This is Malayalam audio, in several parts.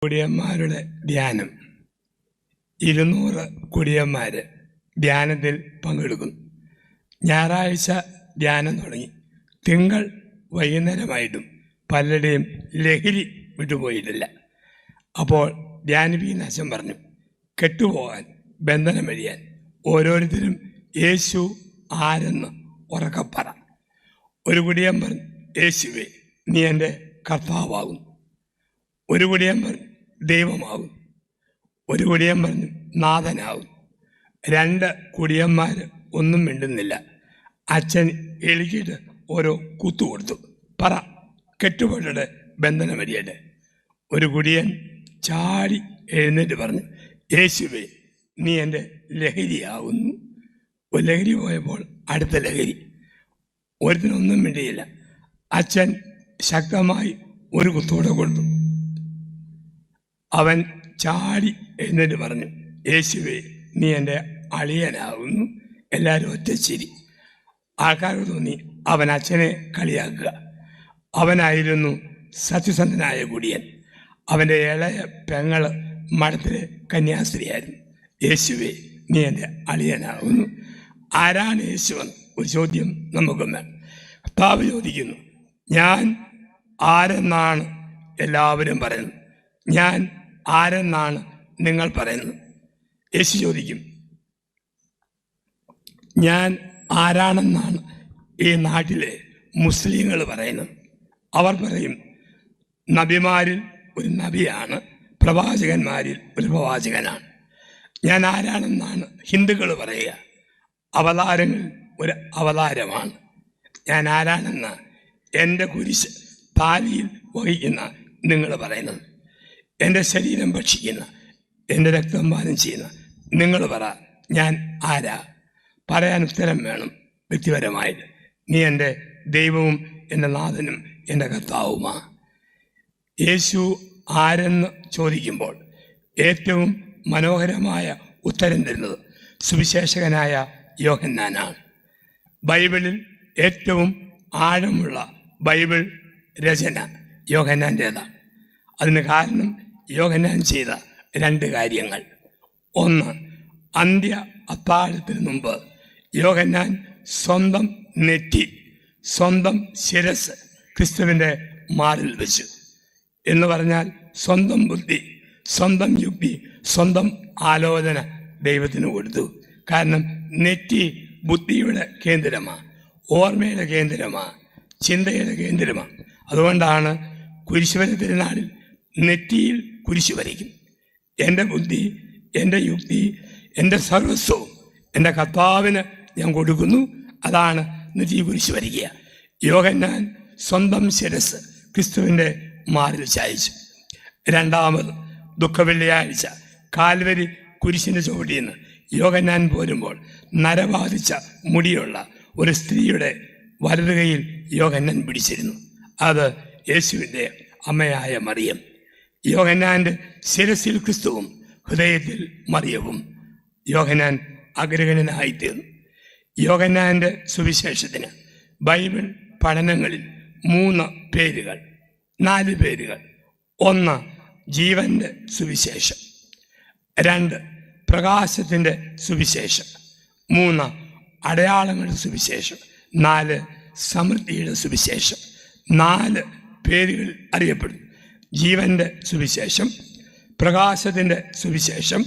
കുടിയന്മാരുടെ ധ്യാനം. 200 കുടിയന്മാർ ധ്യാനത്തിൽ പങ്കെടുക്കുന്നു. ഞായറാഴ്ച ധ്യാനം തുടങ്ങി. തിങ്കൾ വൈകുന്നേരമായിട്ടും പലരുടെയും ലഹരി വിട്ടുപോയിട്ടില്ല. അപ്പോൾ ധ്യാനിപ്പിക്കുന്ന അച്ഛൻ പറഞ്ഞു, കെട്ടുപോകാൻ, ബന്ധനം കഴിയാൻ ഓരോരുത്തരും യേശു ആരെന്ന് ഉറക്കപ്പറ. ഒരു കുടിയൻ പറഞ്ഞു, യേശുവേ നീ എൻ്റെ കർത്താവാകുന്നു. ഒരു കുടിയൻ പറഞ്ഞു, ദൈവമാകും. ഒരു കുടിയൻ പറഞ്ഞു, നാഥനാകും. 2 കുടിയന്മാർ ഒന്നും മിണ്ടുന്നില്ല. അച്ഛൻ എളിക്കിട്ട് ഓരോ കുത്തു കൊടുത്തു. പറ, കെട്ടുപെട്ടയുടെ ബന്ധനം വരിയട്ടെ. ഒരു കുടിയൻ ചാടി എഴുന്നേറ്റ് പറഞ്ഞു, യേശുവേ നീ എൻ്റെ ലഹരിയാകുന്നു. ഒരു ലഹരി പോയപ്പോൾ അടുത്ത ലഹരി. ഒരുത്തിനൊന്നും മിണ്ടിയില്ല. അച്ഛൻ ശക്തമായി ഒരു കുത്തോടെ കൊടുത്തു. അവൻ ചാടി എഴുന്നേറ്റ് പറഞ്ഞു, യേശുവേ നീ എൻ്റെ അളിയനാകുന്നു. എല്ലാവരും ഒറ്റ ചിരി. ആൾക്കാർക്ക് തോന്നി അവൻ അച്ഛനെ കളിയാക്കുക. അവനായിരുന്നു സത്യസന്ധനായ കുടിയൻ. അവൻ്റെ ഇളയ പെങ്ങള് മഠത്തിലെ കന്യാസ്ത്രീയായിരുന്നു. യേശുവേ നീ എൻ്റെ അളിയനാകുന്നു. ആരാണ് യേശുവെന്ന് ഒരു ചോദ്യം നമുക്കും വേണം. കർത്താവ് ചോദിക്കുന്നു, ഞാൻ ആരെന്നാണ് എല്ലാവരും പറയുന്നത്? ഞാൻ ആരെന്നാണ് നിങ്ങൾ പറയുന്നത്? യേശു ചോദിക്കും, ഞാൻ ആരാണെന്നാണ് ഈ നാട്ടിലെ മുസ്ലിങ്ങൾ പറയുന്നത്. അവർ പറയും, നബിമാരിൽ ഒരു നബിയാണ്, പ്രവാചകന്മാരിൽ ഒരു പ്രവാചകനാണ്. ഞാൻ ആരാണെന്നാണ് ഹിന്ദുക്കൾ പറയുക. അവതാരങ്ങളിൽ ഒരു അവതാരമാണ്. ഞാൻ ആരാണെന്ന് എൻ്റെ കുരിശ് താലിയിൽ വഹിക്കുന്ന നിങ്ങൾ പറയുന്നത്. എൻ്റെ ശരീരം ഭക്ഷിക്കുന്ന, എൻ്റെ രക്തം പാനം ചെയ്യുന്ന നിങ്ങൾ പറ, ഞാൻ ആരാ? പറയാൻ ഉത്തരം വേണം വ്യക്തിപരമായിട്ട്. നീ എൻ്റെ ദൈവവും എൻ്റെ നാഥനും എൻ്റെ കർത്താവുമാ. യേശു ആരെന്ന് ചോദിക്കുമ്പോൾ ഏറ്റവും മനോഹരമായ ഉത്തരം തരുന്നത് സുവിശേഷകനായ യോഹന്നാനാണ്. ബൈബിളിൽ ഏറ്റവും ആഴമുള്ള ബൈബിൾ രചന യോഹന്നാൻ്റേതാണ്. അതിന് കാരണം യോഹന്നാൻ ചെയ്ത 2 കാര്യങ്ങൾ. ഒന്ന്, അന്ത്യ അത്താഴത്തിന് മുമ്പ് യോഹന്നാൻ സ്വന്തം നെറ്റി, സ്വന്തം ശിരസ് ക്രിസ്തുവിൻ്റെ മാറിൽ വെച്ചു. എന്ന് പറഞ്ഞാൽ സ്വന്തം ബുദ്ധി, സ്വന്തം യുക്തി, സ്വന്തം ആലോചന ദൈവത്തിന് കൊടുത്തു. കാരണം നെറ്റി ബുദ്ധിയുടെ കേന്ദ്രമാണ്, ഓർമ്മയുടെ കേന്ദ്രമാണ്, ചിന്തയുടെ കേന്ദ്രമാണ്. അതുകൊണ്ടാണ് കുരിശുവര തിരുനാളിൽ നെറ്റിയിൽ കുരിശു വരയ്ക്കും. എൻ്റെ ബുദ്ധി, എൻ്റെ യുക്തി, എൻ്റെ സർവസ്വവും എൻ്റെ കർത്താവിന് ഞാൻ കൊടുക്കുന്നു. അതാണ് നെറ്റി കുരിശു വരയ്ക്കുക. യോഹന്നാൻ സ്വന്തം ശിരസ് ക്രിസ്തുവിൻ്റെ മാറിൽ ചായച്ചു. 2ാമത് ദുഃഖവെള്ളിയാഴ്ച കാൽവരി കുരിശിൻ്റെ ചുവട്ടിൽ നിന്ന് യോഹന്നാൻ പോരുമ്പോൾ നരബാധിച്ച മുടിയുള്ള ഒരു സ്ത്രീയുടെ വലതു കൈയിൽ യോഹന്നാൻ പിടിച്ചിരുന്നു. അത് യേശുവിൻ്റെ അമ്മയായ മറിയം. യോഹന്നാൻ്റെ ശിരസിൽ ക്രിസ്തുവും ഹൃദയത്തിൽ മറിയവും. യോഹന്നാൻ അഗ്രഗണ്യനായിത്തീർന്നു. യോഹന്നാൻ്റെ സുവിശേഷത്തിന് ബൈബിൾ പഠനങ്ങളിൽ 3 പേരുകൾ, 4 പേരുകൾ. 1, ജീവൻ്റെ സുവിശേഷം. 2, പ്രകാശത്തിൻ്റെ സുവിശേഷം. 3, അടയാളങ്ങളുടെ സുവിശേഷം. 4, സമൃദ്ധിയുടെ സുവിശേഷം. 4 പേരുകൾ അറിയപ്പെടുന്നു. ജീവൻ്റെ സുവിശേഷം, പ്രകാശത്തിൻ്റെ സുവിശേഷം,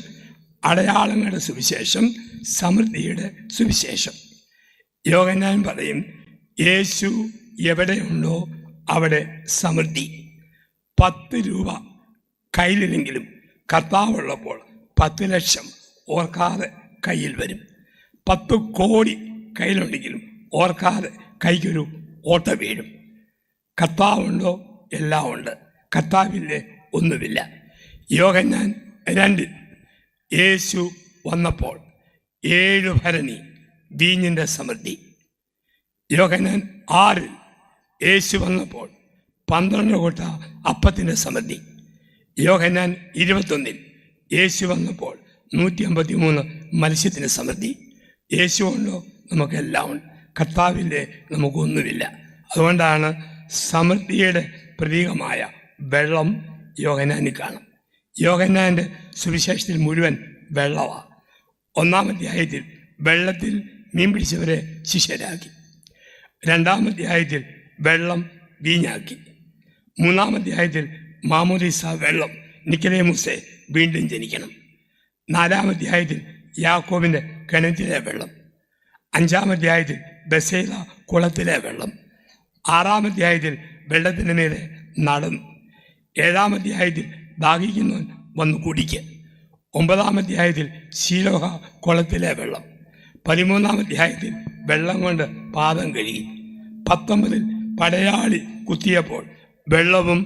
അടയാളങ്ങളുടെ സുവിശേഷം, സമൃദ്ധിയുടെ സുവിശേഷം. യോഹന്നാൻ പറയും, യേശു എവിടെയുണ്ടോ അവിടെ സമൃദ്ധി. 10 രൂപ കയ്യിലില്ലെങ്കിലും കർത്താവുള്ളപ്പോൾ 10 ലക്ഷം ഓർക്കാതെ കയ്യിൽ വരും. 10 കോടി കയ്യിലുണ്ടെങ്കിലും ഓർക്കാതെ കൈക്കൊരു ഓട്ട വീഴും. കർത്താവുണ്ടോ എല്ലാം ഉണ്ട്, കർത്താവില്ലേ ഒന്നുമില്ല. യോഹന്നാൻ 2 യേശു വന്നപ്പോൾ 7 ഭരണി വീഞ്ഞിൻ്റെ സമൃദ്ധി. യോഹന്നാൻ 6 യേശു വന്നപ്പോൾ 12 കൊട്ട അപ്പത്തിൻ്റെ സമൃദ്ധി. യോഹന്നാൻ 21 യേശു വന്നപ്പോൾ 153 മത്സ്യത്തിൻ്റെ സമൃദ്ധി. യേശു ഉണ്ടോ നമുക്കെല്ലാം ഉണ്ട്, കർത്താവില്ലേ നമുക്കൊന്നുമില്ല. അതുകൊണ്ടാണ് സമൃദ്ധിയുടെ പ്രതീകമായ വെള്ളം യോഹന്നാനിൽ കാണും. യോഹന്നാൻ്റെ സുവിശേഷത്തിൽ മുഴുവൻ വെള്ളമാണ്. 1-ാം അധ്യായത്തിൽ വെള്ളത്തിൽ മീൻ പിടിച്ചവരെ ശിഷ്യരാക്കി. 2-ാം അധ്യായത്തിൽ വെള്ളം വീഞ്ഞാക്കി. 3-ാം അധ്യായത്തിൽ മാമോദീസ വെള്ളം, നിക്കോദേമോസേ വീണ്ടും ജനിക്കണം. 4-ാം അധ്യായത്തിൽ യാക്കോബിൻ്റെ കിണറ്റിലെ വെള്ളം. 5-ാം അധ്യായത്തിൽ ബെസേല കുളത്തിലെ വെള്ളം. 6-ാം അധ്യായത്തിൽ വെള്ളത്തിൻ്റെ മേലെ നടന്നു. 7-ാം അധ്യായത്തിൽ ദാഹിക്കുന്നവൻ വന്ന് കുടിക്കുക. 9-ാം അധ്യായത്തിൽ ശീലോഹ കുളത്തിലെ വെള്ളം. 13-ാം അധ്യായത്തിൽ വെള്ളം കൊണ്ട് പാദം കഴുകി. 19-ൽ പടയാളി കുത്തിയപ്പോൾ വെള്ളവും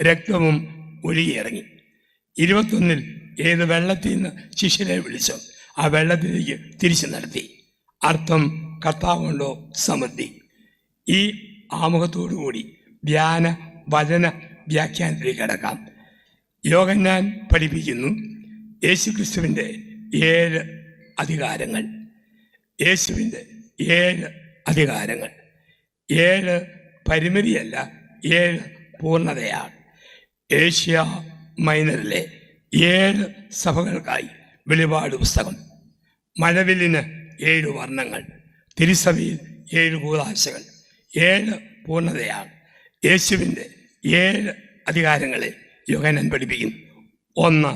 രക്തവും ഒഴുകിയിറങ്ങി. 21-ൽ ഏത് വെള്ളത്തിൽ നിന്ന് ശിഷ്യരെ വിളിച്ചോ ആ വെള്ളത്തിലേക്ക് തിരിച്ചു നടത്തി. അർത്ഥം കർത്താവുണ്ടോ സമൃദ്ധി. ഈ ആമുഖത്തോടുകൂടി ധ്യാന വചന വ്യാഖ്യാനത്തിലേക്ക് കടക്കാം. യോഹന്നാൻ പഠിപ്പിക്കുന്നു യേശുക്രിസ്തുവിൻ്റെ 7 അധികാരങ്ങൾ. യേശുവിൻ്റെ 7 അധികാരങ്ങൾ. 7 പരിമിതിയല്ല, 7 പൂർണ്ണതയാണ്. ഏഷ്യ മൈനറിലെ 7 സഭകൾക്കായി വെളിപാട് പുസ്തകം. മഴവില്ലിന് 7 വർണ്ണങ്ങൾ. തിരുസഭയിൽ 7 കൂദാശകൾ. 7 പൂർണ്ണതയാണ്. യേശുവിൻ്റെ 7 അധികാരങ്ങളെ യോഹന്നാൻ പഠിപ്പിക്കുന്നു. 1,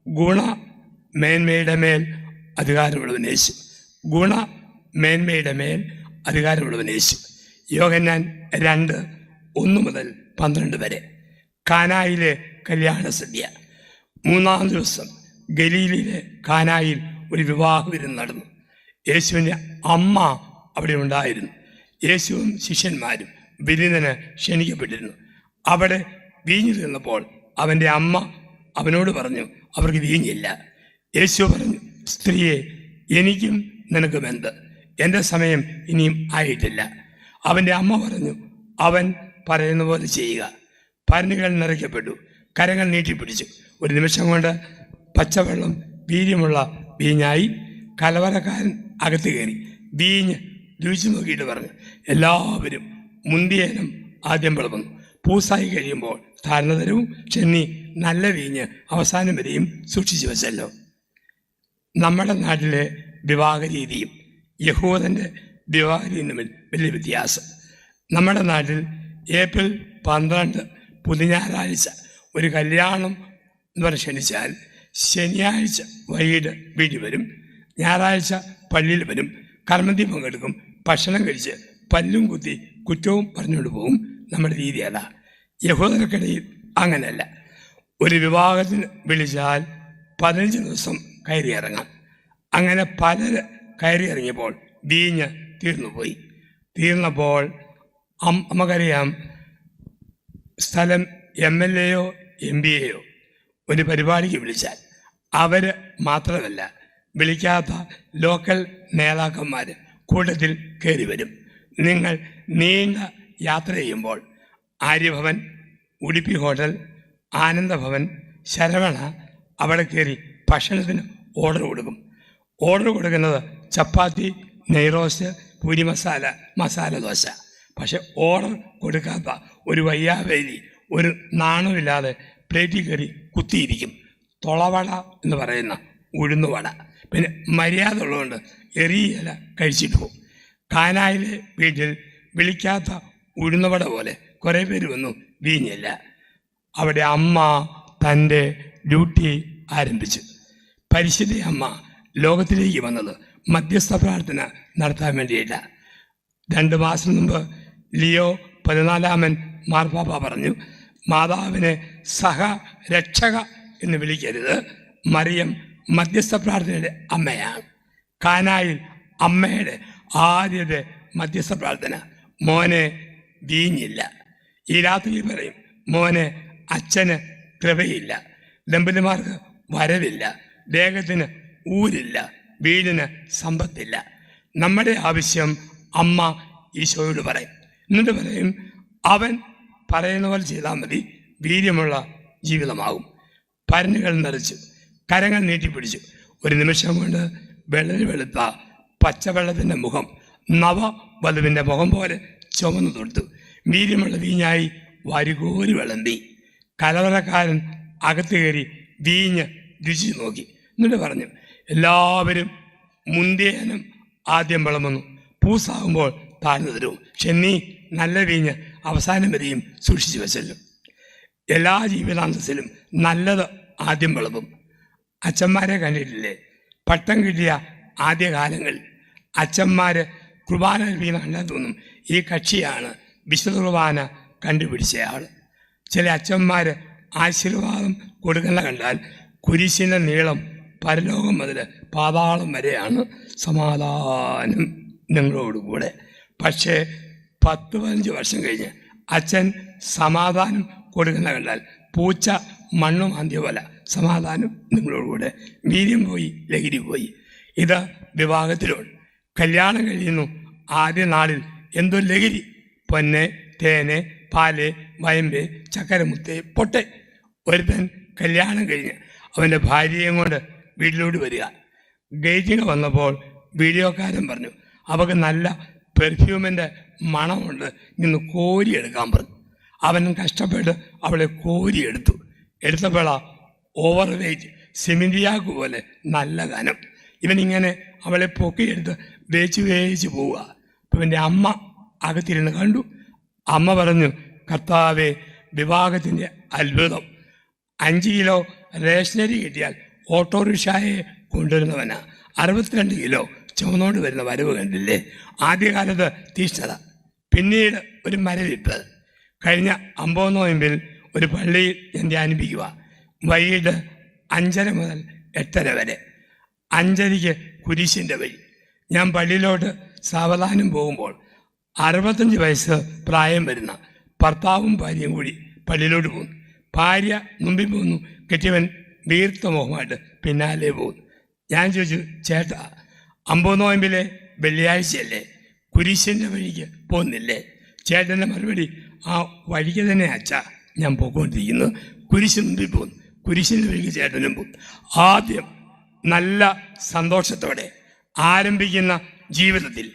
ഗുണമേന്മയുടെ മേൽ അധികാരമുള്ളവൻ യേശു. ഗുണമേന്മയുടെ മേൽ അധികാരമുള്ളവൻ യേശു. യോഹന്നാൻ 2:1 മുതൽ 12 വരെ. കാനായിലെ കല്യാണ സദ്യ. 3-ാം ദിവസം ഗലീലയിലെ കാനായിൽ ഒരു വിവാഹ വിരുന്ന് നടന്നു. യേശുവിൻ്റെ അമ്മ അവിടെ ഉണ്ടായിരുന്നു. യേശുവും ശിഷ്യന്മാരും വിരുന്നിന് ക്ഷണിക്കപ്പെട്ടിരുന്നു. അവിടെ വീഞ്ഞു തീർന്നപ്പോൾ അവൻ്റെ അമ്മ അവനോട് പറഞ്ഞു, അവർക്ക് വീഞ്ഞില്ല. യേശു പറഞ്ഞു, സ്ത്രീയെ, എനിക്കും നിനക്കും എന്ത്? എൻ്റെ സമയം ഇനിയും ആയിട്ടില്ല. അവൻ്റെ അമ്മ പറഞ്ഞു, അവൻ പറയുന്ന പോലെ ചെയ്യുക. പരന്നുകൾ നിറയ്ക്കപ്പെട്ടു, കരങ്ങൾ നീട്ടിപ്പിടിച്ചു. ഒരു നിമിഷം കൊണ്ട് പച്ചവെള്ളം വീര്യമുള്ള വീഞ്ഞായി. കലവറക്കാരൻ അകത്ത് കയറി വീഞ്ഞ് രുചിച്ചു നോക്കിയിട്ട് പറഞ്ഞു, എല്ലാവരും മുന്തിയേനം ആദ്യം വിളമ്പുന്നു, പൂസായി കഴിയുമ്പോൾ താഴ്ന്നതരവും ചെന്നി നല്ല വീഞ്ഞ് അവസാനം വരെയും സൂക്ഷിച്ചു വെച്ചല്ലോ. നമ്മുടെ നാട്ടിലെ വിവാഹ രീതിയും യഹൂദൻ്റെ വിവാഹ രീതിയും തമ്മിൽ വലിയ വ്യത്യാസം. നമ്മുടെ നാട്ടിൽ ഏപ്രിൽ 12 പുതുഞായറാഴ്ച ഒരു കല്യാണം എന്ന് പറഞ്ഞ് ക്ഷണിച്ചാൽ ശനിയാഴ്ച വൈകിട്ട് വീട്ടിൽ വരും, ഞായറാഴ്ച പള്ളിയിൽ വരും, കർമ്മത്തിൽ പങ്കെടുക്കും, ഭക്ഷണം കഴിച്ച് പല്ലും കുത്തി കുറ്റവും പറഞ്ഞുകൊണ്ട് പോകും. നമ്മുടെ രീതി അതാ. യഹൂദർക്കിടയിൽ അങ്ങനെയല്ല. ഒരു വിവാഹത്തിന് വിളിച്ചാൽ 15 ദിവസം കയറി ഇറങ്ങാം. അങ്ങനെ പലര് കയറി ഇറങ്ങിയപ്പോൾ വീഞ്ഞ് തീർന്നുപോയി. തീർന്നപ്പോൾ നമുക്കറിയാം, സ്ഥലം MLA-യോ MPA-യോ ഒരു പരിപാടിക്ക് വിളിച്ചാൽ അവർ മാത്രമല്ല, വിളിക്കാത്ത ലോക്കൽ നേതാക്കന്മാർ കൂട്ടത്തിൽ കയറി വരും. നിങ്ങൾ നീണ്ട യാത്ര ചെയ്യുമ്പോൾ ആര്യഭവൻ, ഉടുപ്പി ഹോട്ടൽ, ആനന്ദഭവൻ, ശരവണ അവിടെ കയറി ഭക്ഷണത്തിന് ഓർഡർ കൊടുക്കും. ഓർഡർ കൊടുക്കുന്നത് ചപ്പാത്തി, നെയ്റോസ്റ്റ്, പൂരി മസാല, മസാല ദോശ. പക്ഷെ ഓർഡർ കൊടുക്കാത്ത ഒരു വയ്യാവേലി ഒരു നാണമില്ലാതെ പ്ലേറ്റിൽ കയറി കുത്തിയിരിക്കും. തൊളവട എന്ന് പറയുന്ന ഉഴുന്നുവട. പിന്നെ മര്യാദ ഉള്ളതുകൊണ്ട് എറിയില കഴിച്ചിട്ട് പോകും. കാനായിലെ വീട്ടിൽ വിളിക്കാത്ത ഉഴുന്നുവട പോലെ കുറേ പേര് വന്നു, വീഞ്ഞില്ല. അവിടെ അമ്മ തൻ്റെ ഡ്യൂട്ടി ആരംഭിച്ചു. പരിശുദ്ധ അമ്മ ലോകത്തിലേക്ക് വന്നത് മധ്യസ്ഥ പ്രാർത്ഥന നടത്താൻ വേണ്ടിയില്ല. 2 മാസം മുമ്പ് ലിയോ 14 മാർപ്പാപ്പ പറഞ്ഞു, മാതാവിനെ സഹരക്ഷക എന്ന് വിളിക്കരുത്, മറിയം മധ്യസ്ഥ പ്രാർത്ഥനയുടെ അമ്മയാണ്. കാനായിൽ അമ്മയുടെ ആദ്യത്തെ മധ്യസ്ഥ പ്രാർത്ഥന. മോനെ വീഞ്ഞില്ല. ഈ രാത്രി പറയും, മോനെ അച്ഛന് കൃപയില്ല, ദമ്പതിമാർക്ക് വരവില്ല, ദേഹത്തിന് ഊരില്ല, വീടിന് സമ്പത്തില്ല. നമ്മുടെ ആവശ്യം അമ്മ ഈശോയോട് പറയും. എന്നിട്ട് പറയും, അവൻ പറയുന്ന പോലെ ചെയ്താൽ മതി, വീര്യമുള്ള ജീവിതമാകും. പരന്നുകൾ നിറച്ചു, കരങ്ങൾ നീട്ടിപ്പിടിച്ചു. ഒരു നിമിഷം കൊണ്ട് വെള്ളരി വെളുത്ത പച്ചവെള്ളത്തിൻ്റെ മുഖം നവവധുവിൻ്റെ മുഖം പോലെ ചുമന്നു തൊടുത്തു. വീര്യമുള്ള വീഞ്ഞായി വാരികോരി വിളമ്പി. കലവറക്കാരൻ അകത്ത് കയറി വീഞ്ഞ് രുചി നോക്കി. എന്നിട്ട് പറഞ്ഞു, എല്ലാവരും മുന്തിയനും ആദ്യം വിളമ്പുന്നു, പൂസാകുമ്പോൾ താഴ്ന്നു തരും. പക്ഷെ നീ നല്ല വീഞ്ഞ് അവസാനം വരെയും സൂക്ഷിച്ചു വെച്ചല്ലോ. എല്ലാ ജീവിതാന്തസ്സിലും നല്ലത് ആദ്യം വിളമ്പും. അച്ഛന്മാരെ കണ്ടിട്ടില്ലേ? പട്ടം കിട്ടിയ ആദ്യകാലങ്ങളിൽ അച്ഛന്മാർ കുർബാന കഴിപ്പിക്കുന്ന കണ്ടാൽ തോന്നും ഈ കക്ഷിയാണ് വിശുദ്ധ കുർബാന കണ്ടുപിടിച്ചയാൾ. ചില അച്ഛന്മാർ ആശീർവാദം കൊടുക്കുന്ന കണ്ടാൽ കുരിശിൻ്റെ നീളം പരലോകം മുതൽ പാതാളം വരെയാണ്, സമാധാനം നിങ്ങളോടുകൂടെ. പക്ഷേ 10-15 വർഷം കഴിഞ്ഞ് അച്ഛൻ സമാധാനം കൊടുക്കുന്ന കണ്ടാൽ പൂച്ച മണ്ണു മാന്തിയ പോലെ, സമാധാനം നിങ്ങളോടുകൂടെ. വീര്യം പോയി, ലഹരി പോയി. ഇത് വിവാഹത്തിലുണ്ട്. കല്യാണം കഴിയുന്നു, ആദ്യ നാളിൽ എന്തോ ലഹരി, പൊന്നെ, തേന്, പാല്, വയമ്പ്, ചക്കരമുത്ത്, പൊട്ടെ. ഒരുത്തൻ കല്യാണം കഴിഞ്ഞ് അവൻ്റെ ഭാര്യയും കൊണ്ട് വീട്ടിലോട്ട് വരിക. ഗേറ്റിന് വന്നപ്പോൾ വീഡിയോക്കാരൻ പറഞ്ഞു, അവൾക്ക് നല്ല പെർഫ്യൂമിൻ്റെ മണമുണ്ട്, ഇന്ന് കോരിയെടുക്കാൻ പറഞ്ഞു. അവൻ കഷ്ടപ്പെട്ട് അവളെ എടുത്തപ്പോഴാ ഓവർ വെയ്റ്റ്, സിമിന്തിയാക്ക് പോലെ നല്ല കനം. ഇവനിങ്ങനെ അവളെ പൊക്കിയെടുത്ത് വേച്ച് പോവുക. അപ്പം എൻ്റെ അമ്മ അകത്തിരുന്ന് കണ്ടു. അമ്മ പറഞ്ഞു, കർത്താവേ, വിവാഹത്തിൻ്റെ അത്ഭുതം. 5 കിലോ റേഷനറി കിട്ടിയാൽ ഓട്ടോറിക്ഷയെ കൊണ്ടുവരുന്നവനാ. 62 കിലോ ചുമന്നോണ്ട് വരുന്ന വരവ് കണ്ടില്ലേ? ആദ്യകാലത്ത് തീഷ്ണത, പിന്നീട് ഒരു മരവിപ്പ്. കഴിഞ്ഞ 50 നോയമ്പിൽ ഒരു പള്ളിയിൽ ഞാൻ ധ്യാനിപ്പിക്കുക. വൈകിട്ട് 5:30 മുതൽ 8:30 വരെ. 5:30 കുരിശിൻ്റെ വഴി. ഞാൻ പള്ളിയിലോട്ട് സാവധാനം പോകുമ്പോൾ 65 വയസ്സ് പ്രായം വരുന്ന ഭർത്താവും ഭാര്യയും കൂടി പള്ളിയിലോട്ട് പോകുന്നു. ഭാര്യ മുമ്പിൽ പോകുന്നു, കെട്ടിയവൻ വീർത്ത മുഖമായിട്ട് പിന്നാലെ പോകുന്നു. ഞാൻ ചോദിച്ചു, ചേട്ടാ, 50 നോയമ്പിലെ വെള്ളിയാഴ്ചയല്ലേ, കുരിശിൻ്റെ വഴിക്ക് പോകുന്നില്ലേ? ചേട്ടൻ്റെ മറുപടി, ആ വഴിക്ക് തന്നെ അച്ഛാ ഞാൻ പോയിക്കൊണ്ടിരിക്കുന്നു. കുരിശ് മുമ്പിൽ പോകുന്നു, കുരിശിൻ്റെ വഴിക്ക് ചേട്ടനും പോകും. ആദ്യം നല്ല സന്തോഷത്തോടെ ആരംഭിക്കുന്ന ജീവിതത്തിൽ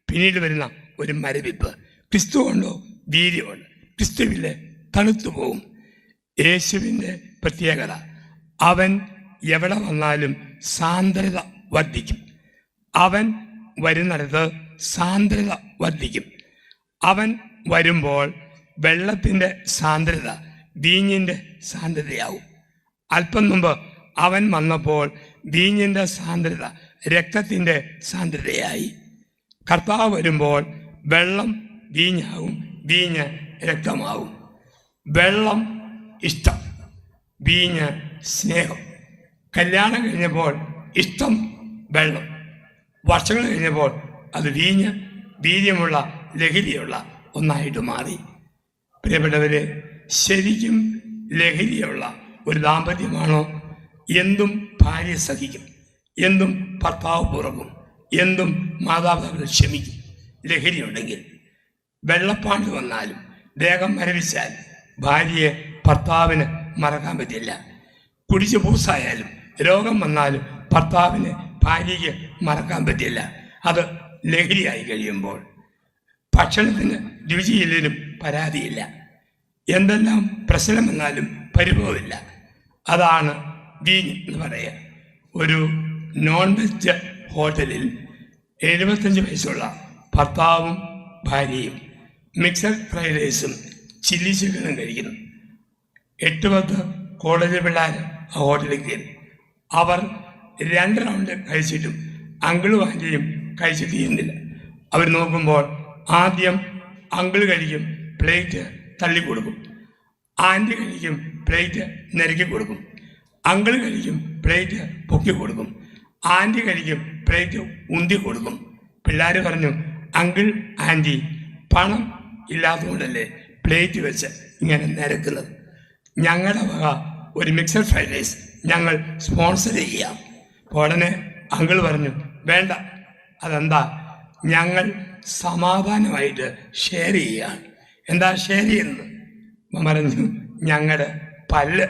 പിന്നീട് വരുന്ന ഒരു മരവിപ്പ്. ക്രിസ്തു കൊണ്ടോ വീര്യമുണ്ട്, ക്രിസ്തുവിലെ തണുത്തു പോകും. യേശുവിൻ്റെ പ്രത്യേകത, അവൻ എവിടെ വന്നാലും സാന്ദ്രത വർദ്ധിക്കും. അവൻ വരുന്നിടത്ത് സാന്ദ്രത വർദ്ധിക്കും. അവൻ വരുമ്പോൾ വെള്ളത്തിൻ്റെ സാന്ദ്രത വീഞ്ഞിൻ്റെ സാന്ദ്രതയാവും. അല്പം മുമ്പ് അവൻ വന്നപ്പോൾ വീഞ്ഞിൻ്റെ സാന്ദ്രത രക്തത്തിൻ്റെ സാന്ദ്രതയായി. കർത്താവ് വരുമ്പോൾ വെള്ളം വീഞ്ഞാവും, വീഞ്ഞ് രക്തമാവും. വെള്ളം ഇഷ്ടം, വീഞ്ഞ് സ്നേഹം. കല്യാണം കഴിഞ്ഞപ്പോൾ ഇഷ്ടം വെള്ളം, വർഷങ്ങൾ കഴിഞ്ഞപ്പോൾ അത് വീഞ്ഞ് വീര്യമുള്ള ലഹരിയുള്ള ഒന്നായിട്ട് മാറി. പ്രിയപ്പെട്ടവരെ, ശരിക്കും ലഹരിയുള്ള ഒരു ദാമ്പത്യമാണോ? എന്തും ഭാര്യ സഹിക്കും, എന്തും ഭർത്താവ് പുറകും, എന്തും മാതാപിതാക്കൾ ക്ഷമിക്കും. ലഹരി ഉണ്ടെങ്കിൽ വെള്ളപ്പാണ്ട് വന്നാലും ദേഹം മരവിച്ചാൽ ഭാര്യയെ ഭർത്താവിന് മറക്കാൻ പറ്റില്ല. കുടിച്ച് പൂസായാലും രോഗം വന്നാലും ഭർത്താവിന് ഭാര്യയ്ക്ക് മറക്കാൻ പറ്റില്ല. അത് ലഹരിയായി കഴിയുമ്പോൾ ഭക്ഷണത്തിന് രുചിയില്ലേലും പരാതിയില്ല, എന്തെല്ലാം പ്രശ്നം വന്നാലും പരിഭവമില്ല. അതാണ് വീഞ്ഞ് എന്ന് പറയുക. ഒരു നോൺ വെജ് ഹോട്ടലിൽ 75 വയസ്സുള്ള ഭർത്താവും ഭാര്യയും മിക്സഡ് ഫ്രൈഡ് റൈസും ചില്ലി ചിക്കനും കഴിക്കുന്നു. 8-10 കോളേജ് പിള്ളേർ ആ ഹോട്ടലിൽ കയറി. അവർ 2 റൗണ്ട് കഴിച്ചിട്ടും അങ്കിളും ആൻറ്റിയും കഴിച്ചിട്ട് ചെയ്യുന്നില്ല. അവർ നോക്കുമ്പോൾ ആദ്യം അങ്കിൾ കഴിക്കും, പ്ലേറ്റ് തള്ളിക്കൊടുക്കും. ആൻറ്റി കഴിക്കും, പ്ലേറ്റ് നിരക്കി കൊടുക്കും. അങ്കിൾ കഴിക്കും, പ്ലേറ്റ് പൊക്കി കൊടുക്കും. ആൻറ്റി കഴിക്കും, പ്ലേറ്റ് ഉന്തി കൊടുക്കും. പിള്ളേർ പറഞ്ഞു, അങ്കിൾ ആൻറ്റി പണം ഇല്ലാത്തതുകൊണ്ടല്ലേ പ്ലേറ്റ് വെച്ച് ഇങ്ങനെ നിരക്കുന്നത്. ഞങ്ങളുടെ വക ഒരു മിക്സഡ് ഫ്രൈഡ് റൈസ് ഞങ്ങൾ സ്പോൺസർ ചെയ്യാം. ഉടനെ അങ്കിൾ പറഞ്ഞു, വേണ്ട, അതെന്താ, ഞങ്ങൾ സമാധാനമായിട്ട് ഷെയർ ചെയ്യുകയാണ്. എന്താ ഷെയർ ചെയ്യുന്നത്? പറഞ്ഞു, ഞങ്ങളുടെ പല്ല്.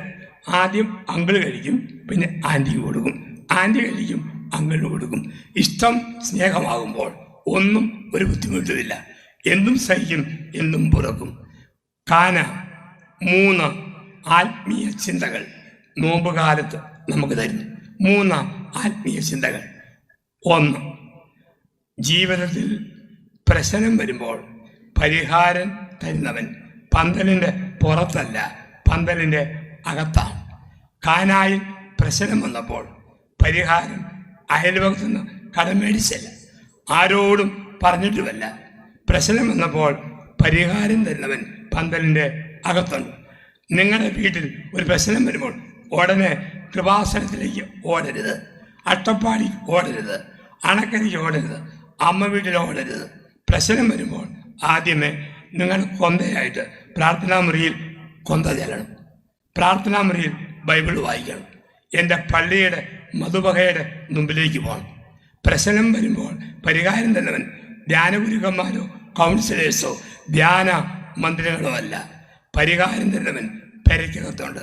ആദ്യം അങ്കിൾ കഴിക്കും, പിന്നെ ആൻറ്റിക്ക് കൊടുക്കും. ആൻറ്റി കഴിക്കും, അങ്കിളിന് കൊടുക്കും. ഇഷ്ടം സ്നേഹമാകുമ്പോൾ ഒന്നും ഒരു ബുദ്ധിമുട്ടുമില്ല. എന്തും സഹിക്കും, എന്തും പുറക്കും. കാന 3 ആത്മീയ ചിന്തകൾ നോമ്പ് കാലത്ത് നമുക്ക് തരുന്നു. 3 ആത്മീയ ചിന്തകൾ. 1, ജീവിതത്തിൽ പ്രശ്നം വരുമ്പോൾ പരിഹാരം തരുന്നവൻ പന്തലിൻ്റെ പുറത്തല്ല, പന്തലിൻ്റെ അകത്താണ്. കാനായിൽ പ്രശ്നം വന്നപ്പോൾ പരിഹാരം അയൽവകത്തു നിന്ന് കടം മേടിച്ചല്ല, ആരോടും പറഞ്ഞിട്ടുമല്ല. പ്രശ്നം വന്നപ്പോൾ പരിഹാരം തരുന്നവൻ പന്തലിൻ്റെ അകത്തുണ്ട്. നിങ്ങളുടെ വീട്ടിൽ ഒരു പ്രശ്നം വരുമ്പോൾ ഉടനെ കൃപാസനത്തിലേക്ക് ഓടരുത്, അട്ടപ്പാടി ഓടരുത്, അണക്കരയ്ക്ക് ഓടരുത്, അമ്മ വീട്ടിൽ ഓടരുത്. പ്രശ്നം വരുമ്പോൾ ആദ്യമേ നിങ്ങൾ കൊന്തയായിട്ട് പ്രാർത്ഥനാ മുറിയിൽ കൊന്ത ചെല്ലണം, പ്രാർത്ഥനാ മുറിയിൽ ബൈബിൾ വായിക്കണം, എൻ്റെ പള്ളിയുടെ മധുബഹയുടെ മുമ്പിലേക്ക് പോകണം. പ്രശ്നം വരുമ്പോൾ പരിഹാരം തന്നവൻ ധ്യാനഗുരുക്കന്മാരോ കൗൺസിലേഴ്സോ ധ്യാന മന്ത്രികളോ അല്ല. പരിഹാരം തരുന്നവൻ പെരയ്ക്കകത്തുണ്ട്,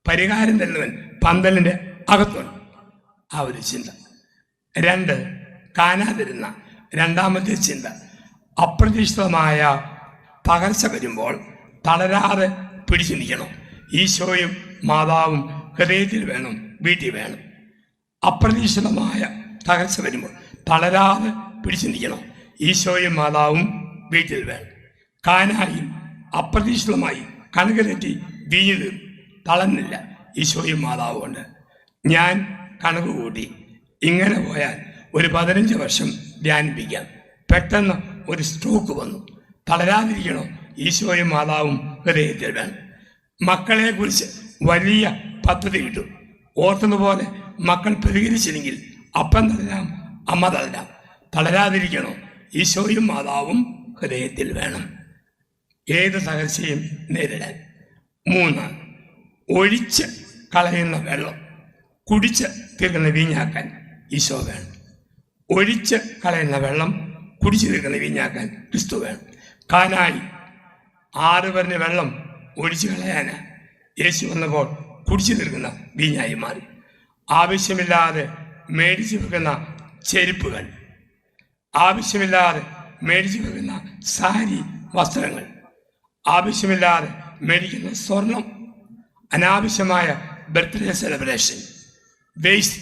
പരിഹാരം തരുന്നവൻ പന്തലിൻ്റെ അകത്തുണ്ട്. ആ ഒരു ചിന്ത. 2, കാണാതിരുന്ന രണ്ടാമത്തെ ചിന്ത, അപ്രതീക്ഷിതമായ തകർച്ച വരുമ്പോൾ തളരാതെ പിടിച്ചു നിൽക്കണം. ഈശോയും മാതാവും ഹൃദയത്തിൽ വേണം, വീട്ടിൽ വേണം. അപ്രതീക്ഷിതമായ തകർച്ച വരുമ്പോൾ തളരാതെ പിടിച്ചു നിൽക്കണം. ഈശോയും മാതാവും വീട്ടിൽ വേണം. കാനായിൽ അപ്രതീക്ഷിതമായി കണക്ക് തെറ്റി വീഞ്ഞു തീർന്നു, തളർന്നില്ല. ഈശോയും മാതാവും ഉണ്ട്. ഞാൻ കണക്ക് കൂട്ടി ഇങ്ങനെ പോയാൽ ഒരു 15 വർഷം ധ്യാനിപ്പിക്കാം. പെട്ടെന്ന് ഒരു സ്ട്രോക്ക് വന്നു, തളരാതിരിക്കണോ? ഈശോയും മാതാവും ഹൃദയത്തിൽ വേണം. മക്കളെ കുറിച്ച് വലിയ പദ്ധതി ഇട്ടു, ഓർത്തുന്നതുപോലെ മക്കൾ പ്രതികരിച്ചില്ലെങ്കിൽ അപ്പം തളരാം, അമ്മ തളരാം. തളരാതിരിക്കണോ? ഈശോയും മാതാവും ഹൃദയത്തിൽ വേണം ഏത് തകർച്ചയും നേരിടാൻ. 3, ഒഴിച്ച് കളയുന്ന വെള്ളം കുടിച്ച് തീർക്കുന്ന വീഞ്ഞാക്കാൻ ഈശോ വേണം. ഒഴിച്ച് കളയുന്ന വെള്ളം കുടിച്ചു തീർക്കുന്ന വീഞ്ഞാക്കാൻ ക്രിസ്തു വേണം. കാനായി 6 പേരിന് വെള്ളം ഒഴിച്ചു കളയാനാ യേശു വന്നപ്പോൾ കുടിച്ചു തീർക്കുന്ന വീഞ്ഞായി മാറി. ആവശ്യമില്ലാതെ മേടിച്ചു വെക്കുന്ന ചെരുപ്പുകൾ, ആവശ്യമില്ലാതെ മേടിച്ചു വെക്കുന്ന സാരി, വസ്ത്രങ്ങൾ, ആവശ്യമില്ലാതെ മേടിക്കുന്ന സ്വർണം, അനാവശ്യമായ ബർത്ത്ഡേ സെലിബ്രേഷൻ, വേസ്റ്റ്,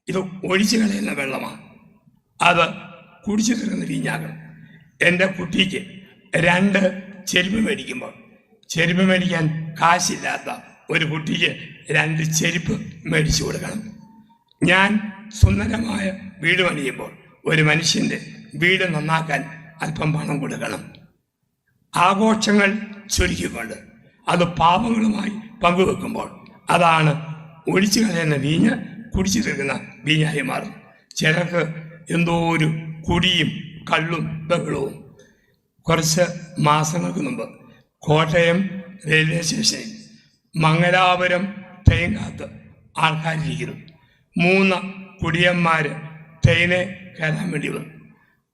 ഇത് ഒഴിച്ചു കളയുന്ന വെള്ളമാണ്. അത് കുടിച്ചു തീർക്കുന്ന വീഞ്ഞാകണം. എൻ്റെ കുട്ടിക്ക് 2 ചെരുപ്പ് മേടിക്കുമ്പോൾ, ചെരുപ്പ് മേടിക്കാൻ കാശില്ലാത്ത ഒരു കുട്ടിക്ക് 2 ചെരുപ്പ് മേടിച്ചു കൊടുക്കണം. ഞാൻ സുന്ദരമായ വീട് പണിയുമ്പോൾ ഒരു മനുഷ്യൻ്റെ വീട് നന്നാക്കാൻ അല്പം പണം കൊടുക്കണം. ആഘോഷങ്ങൾ ചുരുക്കിക്കൊണ്ട് അത് പാപങ്ങളുമായി പങ്കുവെക്കുമ്പോൾ അതാണ് ഒഴിച്ചു കളയുന്ന വീഞ്ഞ് കുടിച്ചു തീർക്കുന്ന വീഞ്ഞായി മാറും. ചിലർക്ക് എന്തോ ഒരു കുടിയും കള്ളും ബഹളവും. കുറച്ച് മാസങ്ങൾക്ക് മുമ്പ് കോട്ടയം റെയിൽവേ സ്റ്റേഷനിൽ മംഗലാപുരം ട്രെയിൻ കാത്ത് ആൾക്കാരിരിക്കുന്നു. 3 കുടിയന്മാർ ട്രെയിനെ കയറാൻ വേണ്ടി വന്നു.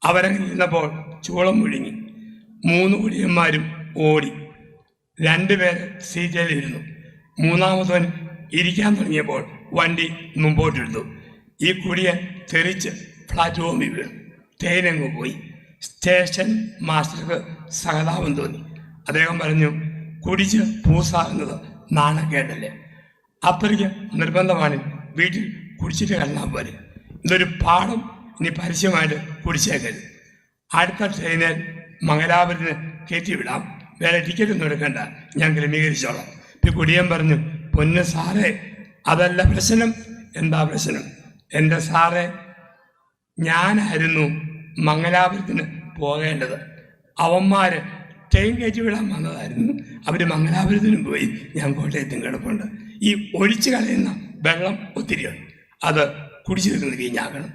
അവരങ്ങനെ ഇരുന്നപ്പോൾ ചൂളം മുഴുങ്ങി. 3 കുടിയന്മാരും ഓടി. 2 പേര് സീറ്റിലിരുന്നു. 3-മത്തവൻ ഇരിക്കാൻ തുടങ്ങിയപ്പോൾ വണ്ടി മുമ്പോട്ടെടുത്തു. ഈ കുടിയൻ തെറിച്ച് പ്ലാറ്റ്ഫോമിൽ വീണു. ട്രെയിനങ്ങ് പോയി. സ്റ്റേഷൻ മാസ്റ്റർക്ക് സഹതാപം തോന്നി. അദ്ദേഹം പറഞ്ഞു, കുടിച്ച് പൂസാകുന്നത് നാണക്കേടല്ലേ, അത്രയ്ക്ക് നിർബന്ധമാണ് വീട്ടിൽ കുടിച്ചിട്ട് കടന്നാൽ പോലെ. ഇതൊരു പാഠം, ഇനി പരസ്യമായിട്ട് കുടിച്ചേക്കരുത്. അടുത്ത ട്രെയിനിൽ മംഗലാപുരത്തിന് കയറ്റിവിടാം, വേറെ ടിക്കറ്റ് ഒന്നും എടുക്കണ്ട, ഞാൻ ക്രമീകരിച്ചോളാം. ഇപ്പം കുടിയൻ പറഞ്ഞു, പൊന്ന് സാറേ, അതല്ല പ്രശ്നം. എന്താ പ്രശ്നം? എൻ്റെ സാറേ, ഞാനായിരുന്നു മംഗലാപുരത്തിന് പോകേണ്ടത്. അവന്മാർ ട്രെയിൻ കയറ്റി വിടാൻ വന്നതായിരുന്നു. അവർ മംഗലാപുരത്തിനും പോയി, ഞാൻ കോട്ടയത്തും കിടപ്പുണ്ട്. ഈ ഒഴിച്ചു കളയുന്ന വെള്ളം ഒത്തിരിയുണ്ട്, അത് കുടിച്ചു തീർക്കുന്ന വീഞ്ഞാക്കണം.